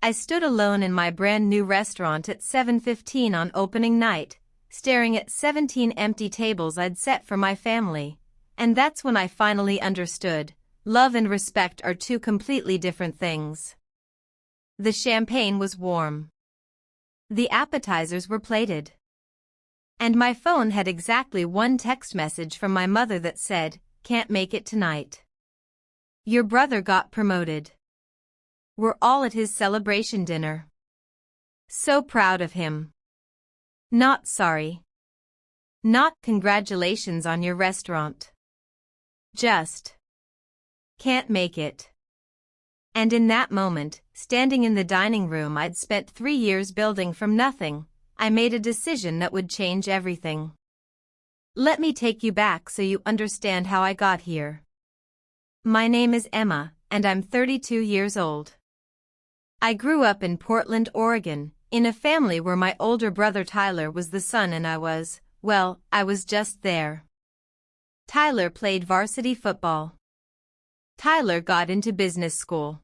I stood alone in my brand new restaurant at 7:15 on opening night, staring at 17 empty tables I'd set for my family. And that's when I finally understood, love and respect are two completely different things. The champagne was warm. The appetizers were plated. And my phone had exactly one text message from my mother that said, "Can't make it tonight. Your brother got promoted. We're all at his celebration dinner. So proud of him. Not sorry. Not congratulations on your restaurant. Just can't make it." And in that moment, standing in the dining room I'd spent 3 years building from nothing, I made a decision that would change everything. Let me take you back so you understand how I got here. My name is Emma, and I'm 32 years old. I grew up in Portland, Oregon, in a family where my older brother Tyler was the son and I was just there. Tyler played varsity football. Tyler got into business school.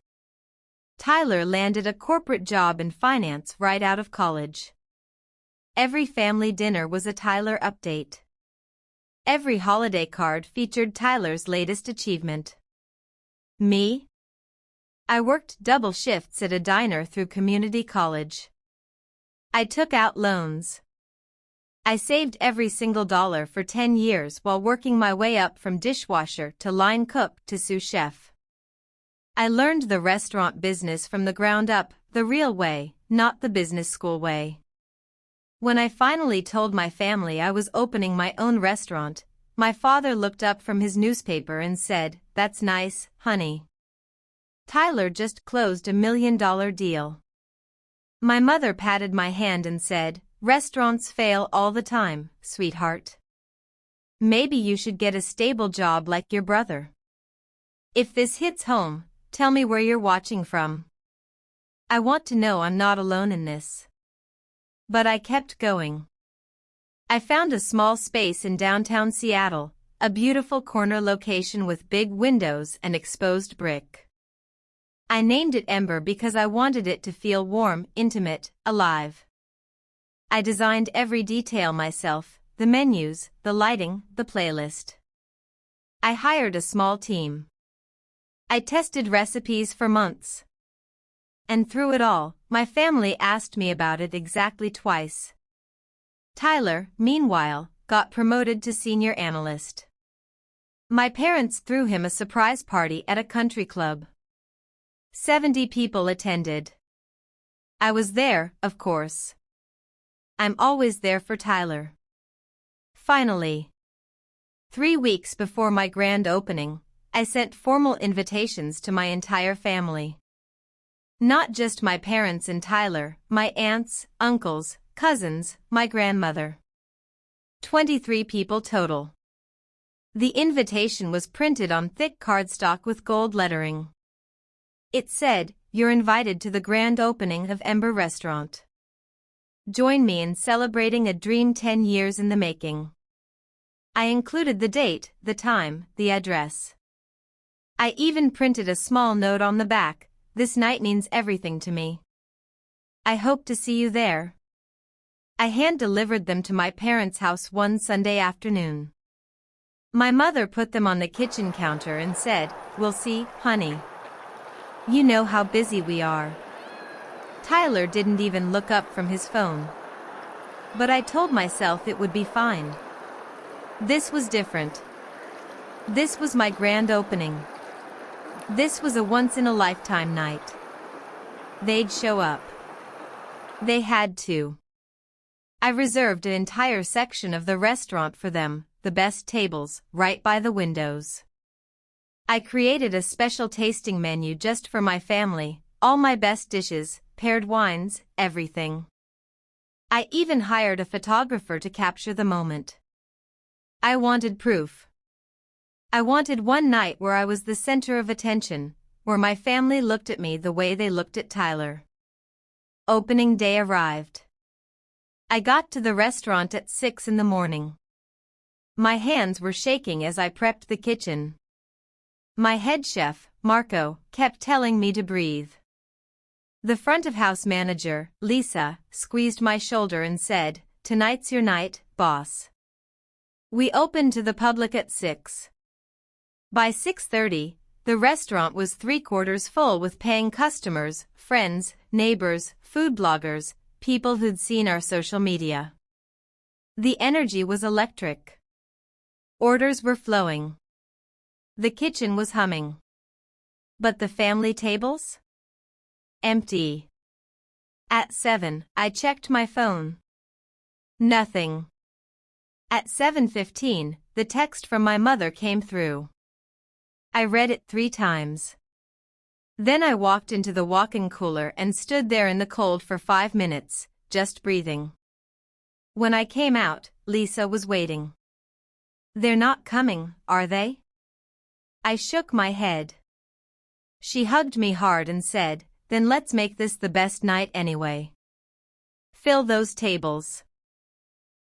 Tyler landed a corporate job in finance right out of college. Every family dinner was a Tyler update. Every holiday card featured Tyler's latest achievement. Me? I worked double shifts at a diner through community college. I took out loans. I saved every single dollar for 10 years while working my way up from dishwasher to line cook to sous chef. I learned the restaurant business from the ground up, the real way, not the business school way. When I finally told my family I was opening my own restaurant, my father looked up from his newspaper and said, "That's nice, honey. Tyler just closed $1 million deal." My mother patted my hand and said, "Restaurants fail all the time, sweetheart. Maybe you should get a stable job like your brother." If this hits home, tell me where you're watching from. I want to know I'm not alone in this. But I kept going. I found a small space in downtown Seattle, a beautiful corner location with big windows and exposed brick. I named it Ember because I wanted it to feel warm, intimate, alive. I designed every detail myself, the menus, the lighting, the playlist. I hired a small team. I tested recipes for months. And through it all, my family asked me about it exactly twice. Tyler, meanwhile, got promoted to senior analyst. My parents threw him a surprise party at a country club. 70 people attended. I was there, of course. I'm always there for Tyler. Finally, 3 weeks before my grand opening, I sent formal invitations to my entire family. Not just my parents and Tyler, my aunts, uncles, cousins, my grandmother. 23 people total. The invitation was printed on thick cardstock with gold lettering. It said, "You're invited to the grand opening of Ember Restaurant. Join me in celebrating a dream 10 years in the making." I included the date, the time, the address. I even printed a small note on the back, "This night means everything to me. I hope to see you there." I hand-delivered them to my parents' house one Sunday afternoon. My mother put them on the kitchen counter and said, "We'll see, honey. You know how busy we are." Tyler didn't even look up from his phone. But I told myself it would be fine. This was different. This was my grand opening. This was a once-in-a-lifetime night. They'd show up. They had to. I reserved an entire section of the restaurant for them, the best tables, right by the windows. I created a special tasting menu just for my family, all my best dishes, paired wines, everything. I even hired a photographer to capture the moment. I wanted proof. I wanted one night where I was the center of attention, where my family looked at me the way they looked at Tyler. Opening day arrived. I got to the restaurant at 6 in the morning. My hands were shaking as I prepped the kitchen. My head chef, Marco, kept telling me to breathe. The front-of-house manager, Lisa, squeezed my shoulder and said, "Tonight's your night, boss." We opened to the public at 6. By 6:30, the restaurant was three-quarters full with paying customers, friends, neighbors, food bloggers, people who'd seen our social media. The energy was electric. Orders were flowing. The kitchen was humming. But the family tables? Empty. At 7, I checked my phone. Nothing. At 7:15, the text from my mother came through. I read it 3 times. Then I walked into the walk-in cooler and stood there in the cold for 5 minutes, just breathing. When I came out, Lisa was waiting. "They're not coming, are they?" I shook my head. She hugged me hard and said, "Then let's make this the best night anyway. Fill those tables."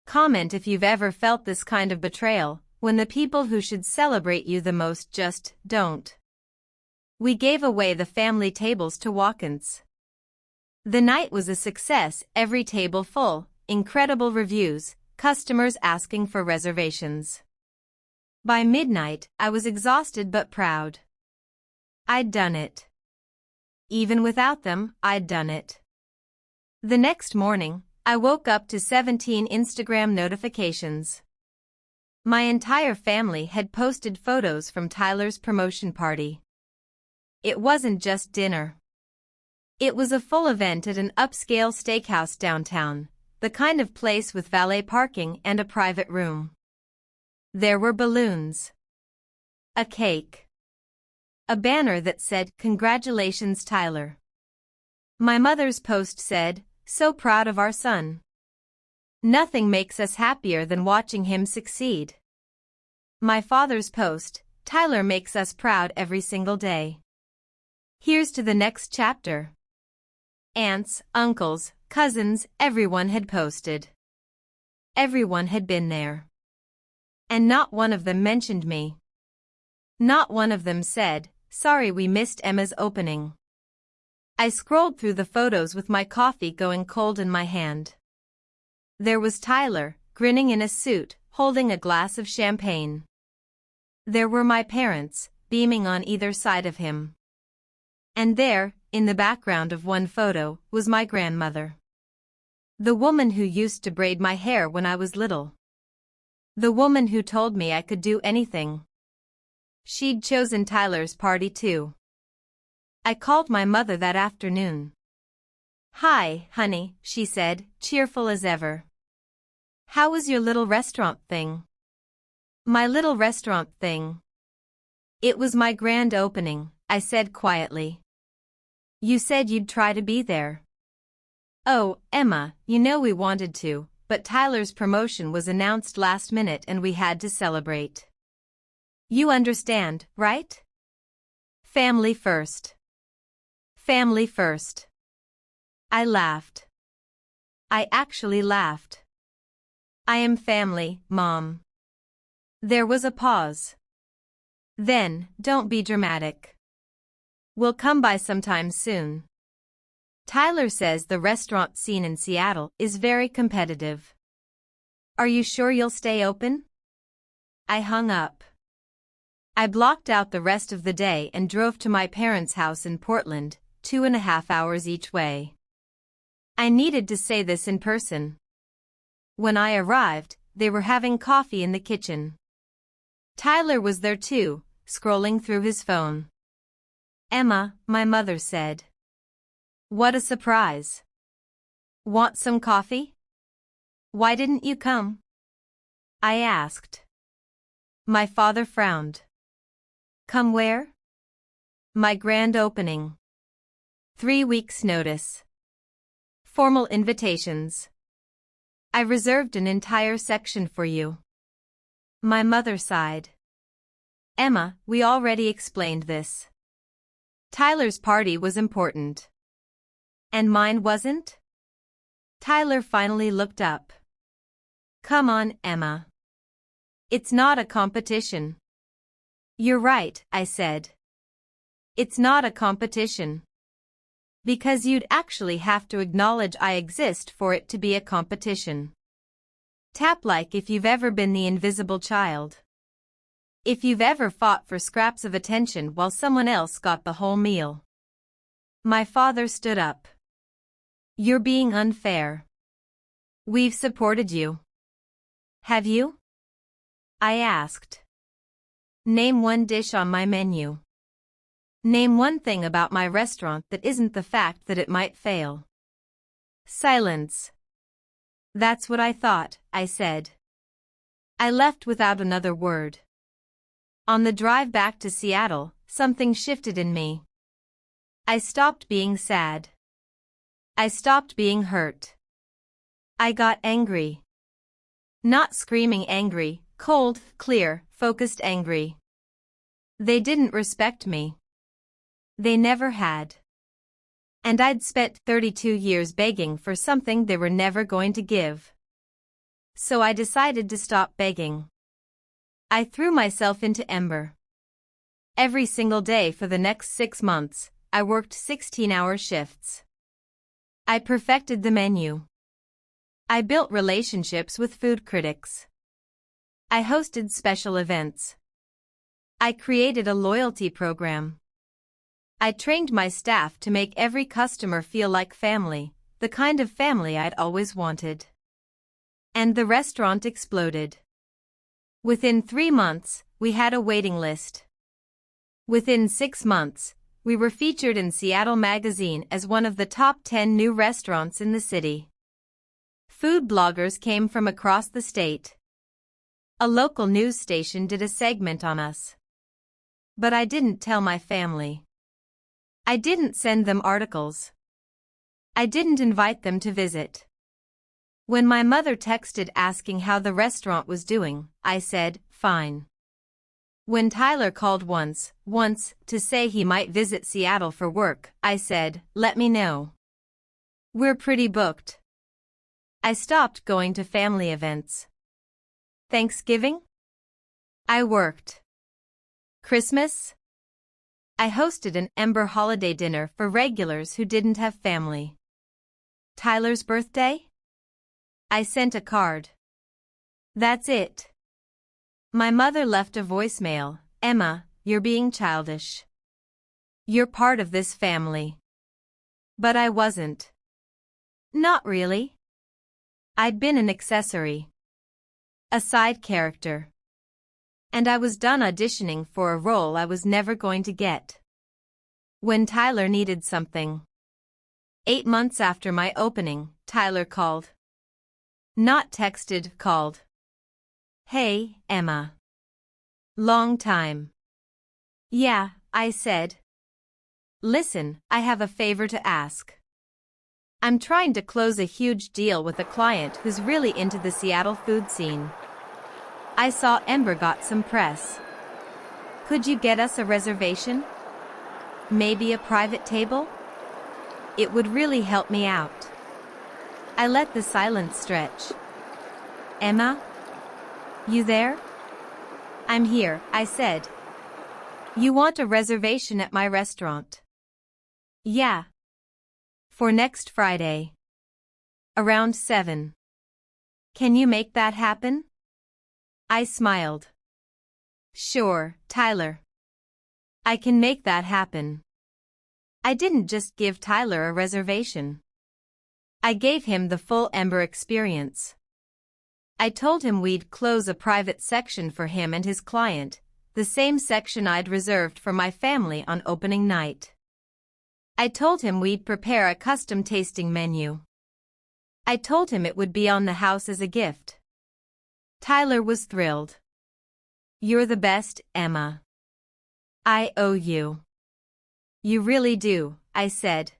Comment if you've ever felt this kind of betrayal, when the people who should celebrate you the most just don't. We gave away the family tables to walk-ins. The night was a success, every table full, incredible reviews, customers asking for reservations. By midnight, I was exhausted but proud. I'd done it. Even without them, I'd done it. The next morning, I woke up to 17 Instagram notifications. My entire family had posted photos from Tyler's promotion party. It wasn't just dinner. It was a full event at an upscale steakhouse downtown, the kind of place with valet parking and a private room. There were balloons. A cake. A banner that said, "Congratulations, Tyler." My mother's post said, "So proud of our son. Nothing makes us happier than watching him succeed." My father's post, "Tyler makes us proud every single day." Here's to the next chapter. Aunts, uncles, cousins, everyone had posted. Everyone had been there. And not one of them mentioned me. Not one of them said, "Sorry we missed Emma's opening." I scrolled through the photos with my coffee going cold in my hand. There was Tyler, grinning in a suit, holding a glass of champagne. There were my parents, beaming on either side of him. And there, in the background of one photo, was my grandmother. The woman who used to braid my hair when I was little. The woman who told me I could do anything. She'd chosen Tyler's party too. I called my mother that afternoon. "Hi, honey," she said, cheerful as ever. "How was your little restaurant thing?" My little restaurant thing. "It was my grand opening," I said quietly. "You said you'd try to be there." "Oh, Emma, you know we wanted to, but Tyler's promotion was announced last minute and we had to celebrate. You understand, right? Family first. Family first." I laughed. I actually laughed. "I am family, Mom." There was a pause. Then, "Don't be dramatic. We'll come by sometime soon. Tyler says the restaurant scene in Seattle is very competitive. Are you sure you'll stay open?" I hung up. I blocked out the rest of the day and drove to my parents' house in Portland, 2.5 hours each way. I needed to say this in person. When I arrived, they were having coffee in the kitchen. Tyler was there too, scrolling through his phone. "Emma," my mother said. "What a surprise. Want some coffee? Why didn't you come?" I asked. My father frowned. "Come where?" "My grand opening. 3 weeks' notice. Formal invitations. I reserved an entire section for you." My mother sighed. "Emma, we already explained this. Tyler's party was important. And mine wasn't?" Tyler finally looked up. "Come on, Emma. It's not a competition." "You're right," I said. "It's not a competition. Because you'd actually have to acknowledge I exist for it to be a competition. Tap like if you've ever been the invisible child. If you've ever fought for scraps of attention while someone else got the whole meal. My father stood up. You're being unfair. We've supported you. Have you? I asked. Name one dish on my menu. Name one thing about my restaurant that isn't the fact that it might fail. Silence. That's what I thought, I said. I left without another word. On the drive back to Seattle, something shifted in me. I stopped being sad. I stopped being hurt. I got angry. Not screaming angry, cold, clear, focused angry. They didn't respect me. They never had. And I'd spent 32 years begging for something they were never going to give. So I decided to stop begging. I threw myself into Ember. Every single day for the next 6 months, I worked 16-hour shifts. I perfected the menu. I built relationships with food critics. I hosted special events. I created a loyalty program. I trained my staff to make every customer feel like family, the kind of family I'd always wanted. And the restaurant exploded. Within 3 months, we had a waiting list. Within 6 months, we were featured in Seattle Magazine as one of the top 10 new restaurants in the city. Food bloggers came from across the state. A local news station did a segment on us. But I didn't tell my family. I didn't send them articles. I didn't invite them to visit. When my mother texted asking how the restaurant was doing, I said, fine. When Tyler called once, to say he might visit Seattle for work, I said, let me know. We're pretty booked. I stopped going to family events. Thanksgiving? I worked. Christmas? I hosted an Ember holiday dinner for regulars who didn't have family. Tyler's birthday? I sent a card. That's it. My mother left a voicemail, Emma, you're being childish. You're part of this family. But I wasn't. Not really. I'd been an accessory. A side character. And I was done auditioning for a role I was never going to get. When Tyler needed something. 8 months after my opening, Tyler called. Not texted, called. Hey, Emma. Long time. Yeah, I said. Listen, I have a favor to ask. I'm trying to close a huge deal with a client who's really into the Seattle food scene. I saw Ember got some press. Could you get us a reservation? Maybe a private table? It would really help me out. I let the silence stretch. Emma? You there? I'm here, I said. You want a reservation at my restaurant? Yeah. For next Friday. Around 7. Can you make that happen? I smiled. Sure, Tyler. I can make that happen. I didn't just give Tyler a reservation. I gave him the full Ember experience. I told him we'd close a private section for him and his client, the same section I'd reserved for my family on opening night. I told him we'd prepare a custom tasting menu. I told him it would be on the house as a gift. Tyler was thrilled. You're the best, Emma. I owe you. You really do, I said.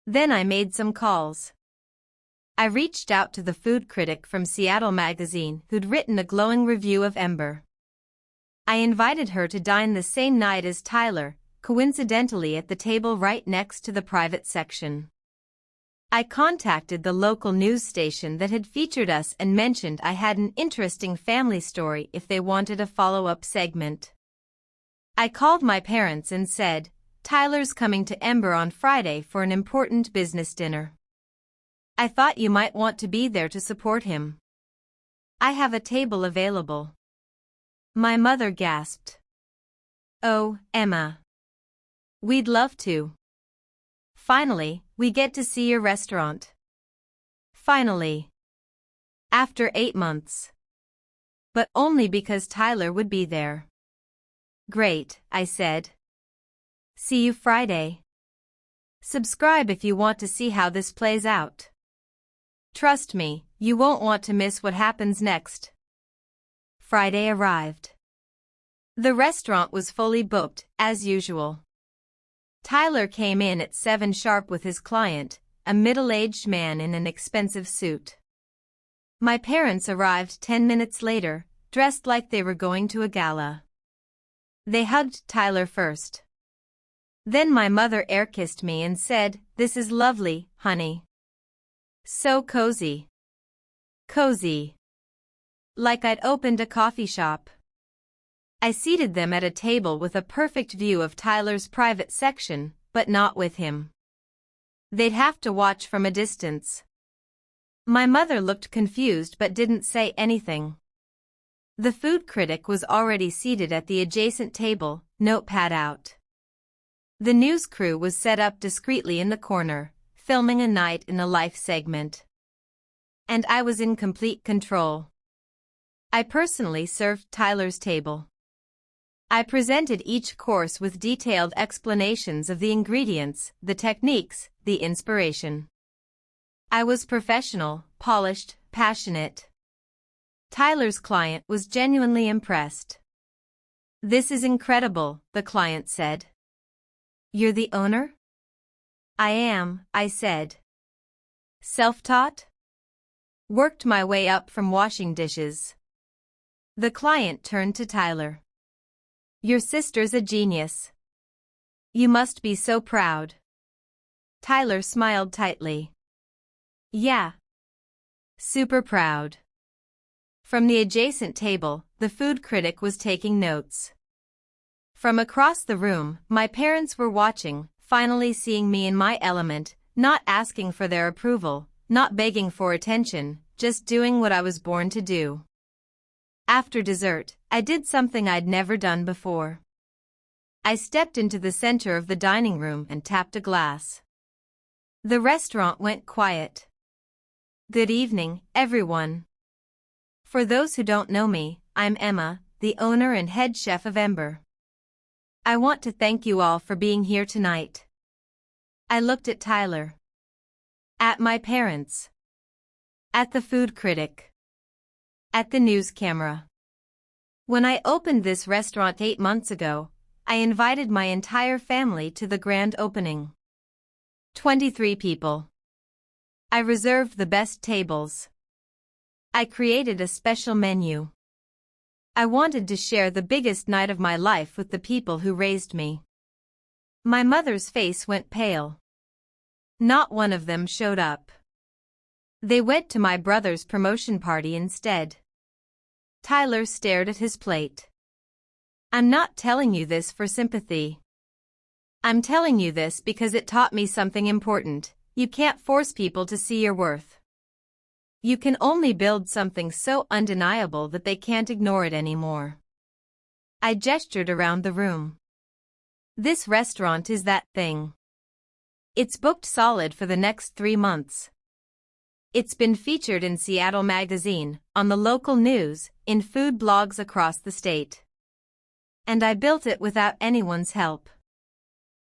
Then I made some calls. I reached out to the food critic from Seattle Magazine who'd written a glowing review of Ember. I invited her to dine the same night as Tyler, coincidentally at the table right next to the private section. I contacted the local news station that had featured us and mentioned I had an interesting family story if they wanted a follow-up segment. I called my parents and said, Tyler's coming to Ember on Friday for an important business dinner. I thought you might want to be there to support him. I have a table available." My mother gasped. "Oh, Emma. We'd love to. Finally, we get to see your restaurant. Finally. After 8 months. But only because Tyler would be there." "Great," I said. "See you Friday. Subscribe if you want to see how this plays out. Trust me, you won't want to miss what happens next." Friday arrived. The restaurant was fully booked, as usual. Tyler came in at 7 sharp with his client, a middle-aged man in an expensive suit. My parents arrived 10 minutes later, dressed like they were going to a gala. They hugged Tyler first. Then my mother air-kissed me and said, "This is lovely, honey. So cozy. Cozy. Like I'd opened a coffee shop." I seated them at a table with a perfect view of Tyler's private section, but not with him. They'd have to watch from a distance. My mother looked confused but didn't say anything. The food critic was already seated at the adjacent table, notepad out. The news crew was set up discreetly in the corner, filming a night in the life segment. And I was in complete control. I personally served Tyler's table. I presented each course with detailed explanations of the ingredients, the techniques, the inspiration. I was professional, polished, passionate. Tyler's client was genuinely impressed. "This is incredible," the client said. "You're the owner?" "I am," I said. "Self-taught?" "Worked my way up from washing dishes." The client turned to Tyler. "Your sister's a genius. You must be so proud." Tyler smiled tightly. "Yeah. Super proud." From the adjacent table, the food critic was taking notes. From across the room, my parents were watching, finally seeing me in my element, not asking for their approval, not begging for attention, just doing what I was born to do. After dessert, I did something I'd never done before. I stepped into the center of the dining room and tapped a glass. The restaurant went quiet. "Good evening, everyone. For those who don't know me, I'm Emma, the owner and head chef of Ember. I want to thank you all for being here tonight." I looked at Tyler. At my parents. At the food critic. At the news camera. When I opened this restaurant 8 months ago, I invited my entire family to the grand opening. 23 people. I reserved the best tables. I created a special menu. I wanted to share the biggest night of my life with the people who raised me. My mother's face went pale. Not one of them showed up. They went to my brother's promotion party instead. Tyler stared at his plate. "I'm not telling you this for sympathy. I'm telling you this because it taught me something important. You can't force people to see your worth. You can only build something so undeniable that they can't ignore it anymore." I gestured around the room. "This restaurant is that thing. It's booked solid for the next 3 months. It's been featured in Seattle Magazine, on the local news, in food blogs across the state. And I built it without anyone's help.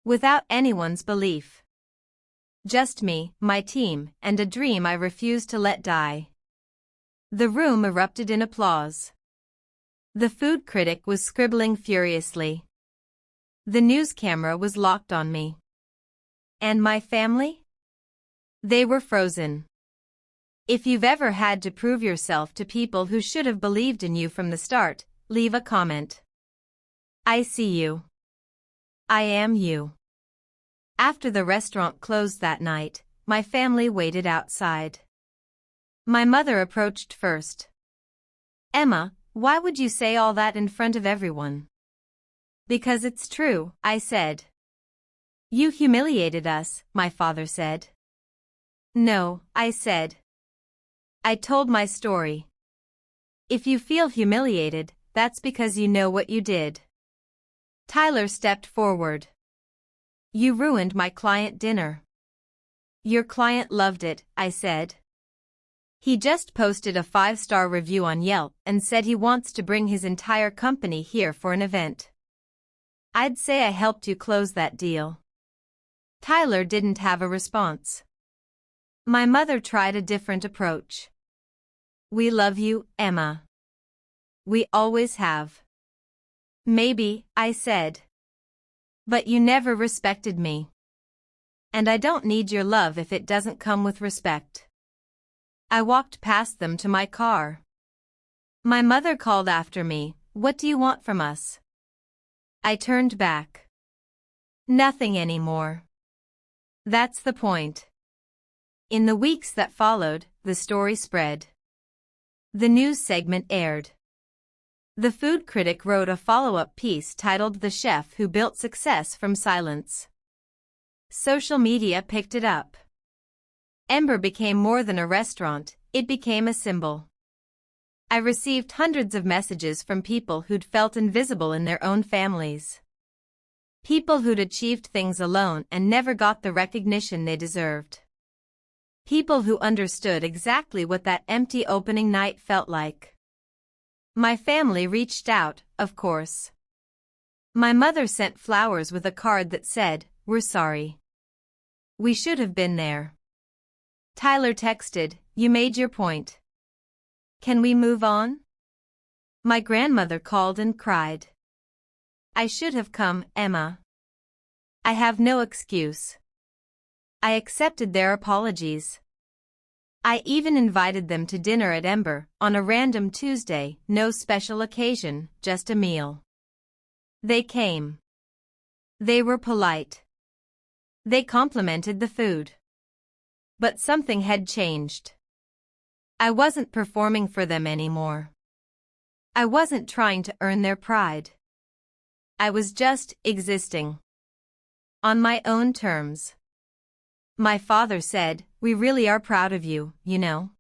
Without anyone's belief. Just me, my team, and a dream I refused to let die." The room erupted in applause. The food critic was scribbling furiously. The news camera was locked on me. And my family? They were frozen. If you've ever had to prove yourself to people who should have believed in you from the start, leave a comment. I see you. I am you. After the restaurant closed that night, my family waited outside. My mother approached first. "Emma, why would you say all that in front of everyone?" "Because it's true," I said. You humiliated us, my father said. No, I said. I told my story. If you feel humiliated, that's because you know what you did. Tyler stepped forward. You ruined my client dinner. Your client loved it, I said. He just posted a 5-star review on Yelp and said he wants to bring his entire company here for an event. I'd say I helped you close that deal. Tyler didn't have a response. My mother tried a different approach. We love you, Emma. We always have. Maybe, I said. But you never respected me. And I don't need your love if it doesn't come with respect. I walked past them to my car. My mother called after me, what do you want from us? I turned back. Nothing anymore. That's the point. In the weeks that followed, the story spread. The news segment aired. The food critic wrote a follow-up piece titled The Chef Who Built Success from Silence. Social media picked it up. Ember became more than a restaurant, it became a symbol. I received hundreds of messages from people who'd felt invisible in their own families. People who'd achieved things alone and never got the recognition they deserved. People who understood exactly what that empty opening night felt like. My family reached out, of course. My mother sent flowers with a card that said, "We're sorry. We should have been there." Tyler texted, "You made your point. Can we move on?" My grandmother called and cried. I should have come, Emma. I have no excuse. I accepted their apologies. I even invited them to dinner at Ember on a random Tuesday, no special occasion, just a meal. They came. They were polite. They complimented the food. But something had changed. I wasn't performing for them anymore. I wasn't trying to earn their pride. I was just existing. On my own terms. My father said, "We really are proud of you, you know."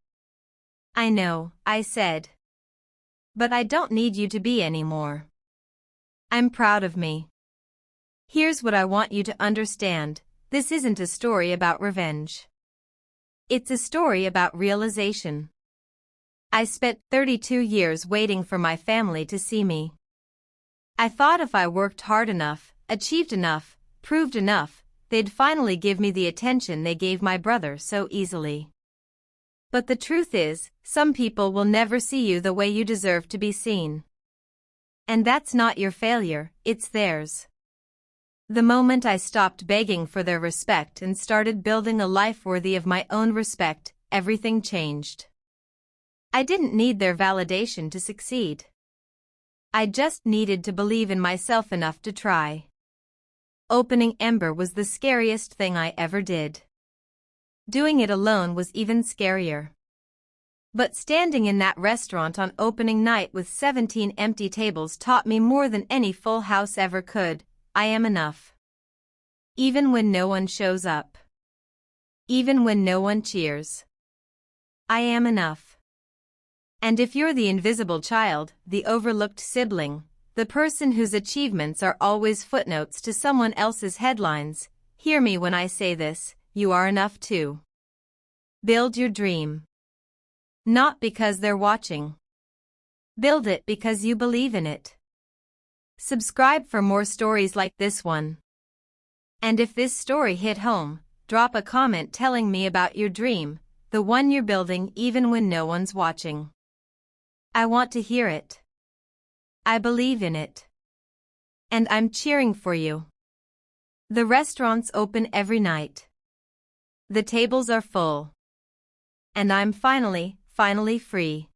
I know, I said. But I don't need you to be anymore. I'm proud of me. Here's what I want you to understand, this isn't a story about revenge. It's a story about realization. I spent 32 years waiting for my family to see me. I thought if I worked hard enough, achieved enough, proved enough, they'd finally give me the attention they gave my brother so easily. But the truth is, some people will never see you the way you deserve to be seen. And that's not your failure, it's theirs. The moment I stopped begging for their respect and started building a life worthy of my own respect, everything changed. I didn't need their validation to succeed. I just needed to believe in myself enough to try. Opening Ember was the scariest thing I ever did. Doing it alone was even scarier. But standing in that restaurant on opening night with 17 empty tables taught me more than any full house ever could. I am enough. Even when no one shows up. Even when no one cheers. I am enough. And if you're the invisible child, the overlooked sibling, the person whose achievements are always footnotes to someone else's headlines, hear me when I say this, you are enough too. Build your dream. Not because they're watching. Build it because you believe in it. Subscribe for more stories like this one. And if this story hit home, drop a comment telling me about your dream, the one you're building even when no one's watching. I want to hear it. I believe in it. And I'm cheering for you. The restaurant's open every night. The tables are full. And I'm finally free.